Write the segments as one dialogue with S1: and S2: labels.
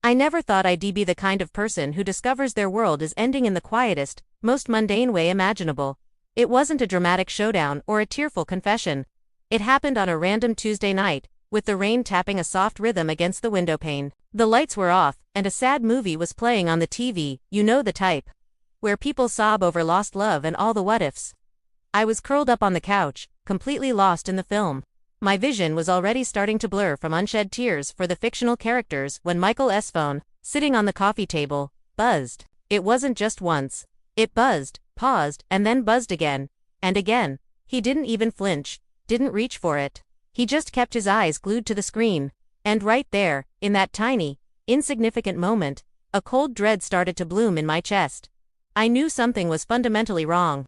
S1: I never thought I'd be the kind of person who discovers their world is ending in the quietest, most mundane way imaginable. It wasn't a dramatic showdown or a tearful confession. It happened on a random Tuesday night, with the rain tapping a soft rhythm against the windowpane. The lights were off, and a sad movie was playing on the TV, you know the type, where people sob over lost love and all the what-ifs. I was curled up on the couch, completely lost in the film. My vision was already starting to blur from unshed tears for the fictional characters when Michael's phone, sitting on the coffee table, buzzed. It wasn't just once. It buzzed, paused, and then buzzed again. And again. He didn't even flinch, didn't reach for it. He just kept his eyes glued to the screen. And right there, in that tiny, insignificant moment, a cold dread started to bloom in my chest. I knew something was fundamentally wrong.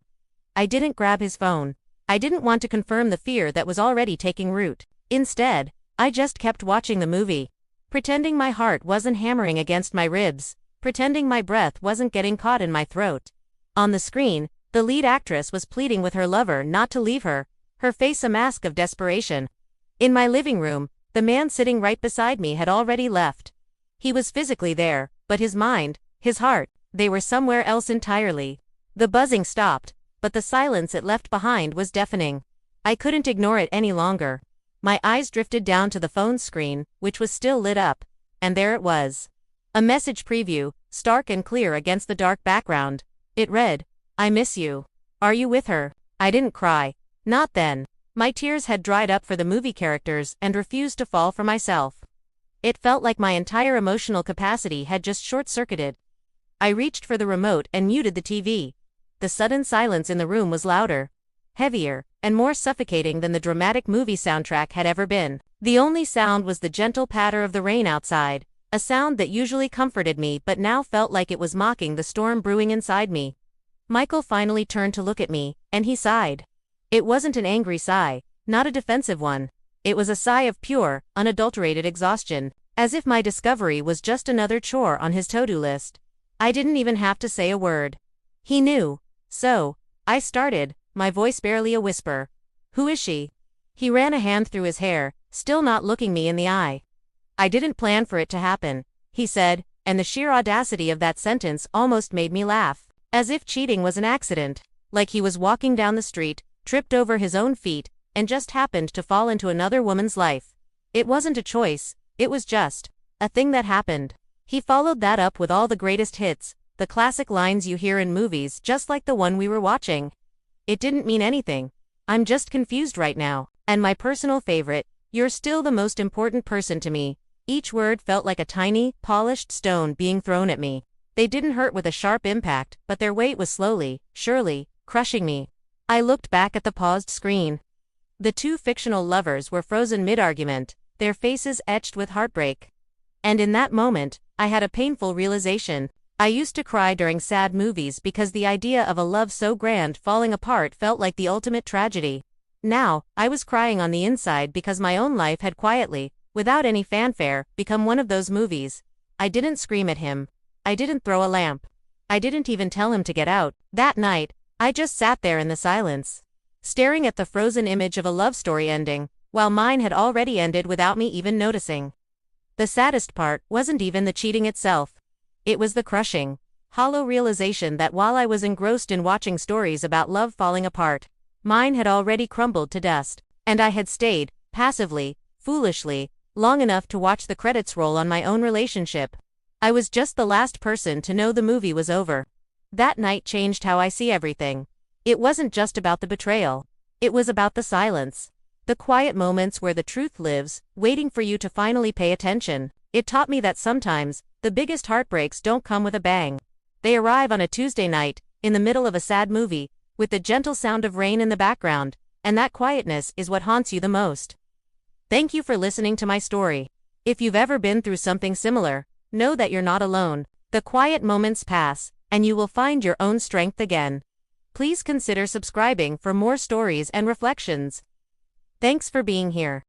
S1: I didn't grab his phone. I didn't want to confirm the fear that was already taking root. Instead, I just kept watching the movie, pretending my heart wasn't hammering against my ribs, pretending my breath wasn't getting caught in my throat. On the screen, the lead actress was pleading with her lover not to leave her, her face a mask of desperation. In my living room, the man sitting right beside me had already left. He was physically there, but his mind, his heart, they were somewhere else entirely. The buzzing stopped, but the silence it left behind was deafening. I couldn't ignore it any longer. My eyes drifted down to the phone screen, which was still lit up, and there it was. A message preview, stark and clear against the dark background. It read, "I miss you. Are you with her?" I didn't cry. Not then. My tears had dried up for the movie characters and refused to fall for myself. It felt like my entire emotional capacity had just short-circuited. I reached for the remote and muted the TV. The sudden silence in the room was louder, heavier, and more suffocating than the dramatic movie soundtrack had ever been. The only sound was the gentle patter of the rain outside, a sound that usually comforted me but now felt like it was mocking the storm brewing inside me. Michael finally turned to look at me, and he sighed. It wasn't an angry sigh, not a defensive one. It was a sigh of pure, unadulterated exhaustion, as if my discovery was just another chore on his to-do list. I didn't even have to say a word. He knew. So, I started, my voice barely a whisper. "Who is she?" He ran a hand through his hair, still not looking me in the eye. "I didn't plan for it to happen," he said, and the sheer audacity of that sentence almost made me laugh. As if cheating was an accident, like he was walking down the street, tripped over his own feet, and just happened to fall into another woman's life. It wasn't a choice, it was just a thing that happened. He followed that up with all the greatest hits, the classic lines you hear in movies just like the one we were watching. It didn't mean anything. "I'm just confused right now." And my personal favorite, "You're still the most important person to me." Each word felt like a tiny, polished stone being thrown at me. They didn't hurt with a sharp impact, but their weight was slowly, surely, crushing me. I looked back at the paused screen. The two fictional lovers were frozen mid-argument, their faces etched with heartbreak. And in that moment, I had a painful realization. I used to cry during sad movies because the idea of a love so grand falling apart felt like the ultimate tragedy. Now, I was crying on the inside because my own life had quietly, without any fanfare, become one of those movies. I didn't scream at him. I didn't throw a lamp. I didn't even tell him to get out. That night, I just sat there in the silence, staring at the frozen image of a love story ending, while mine had already ended without me even noticing. The saddest part wasn't even the cheating itself. It was the crushing, hollow realization that while I was engrossed in watching stories about love falling apart, mine had already crumbled to dust, and I had stayed, passively, foolishly, long enough to watch the credits roll on my own relationship. I was just the last person to know the movie was over. That night changed how I see everything. It wasn't just about the betrayal. It was about the silence. The quiet moments where the truth lives, waiting for you to finally pay attention. It taught me that sometimes, the biggest heartbreaks don't come with a bang. They arrive on a Tuesday night, in the middle of a sad movie, with the gentle sound of rain in the background, and that quietness is what haunts you the most. Thank you for listening to my story. If you've ever been through something similar, know that you're not alone. The quiet moments pass, and you will find your own strength again. Please consider subscribing for more stories and reflections. Thanks for being here.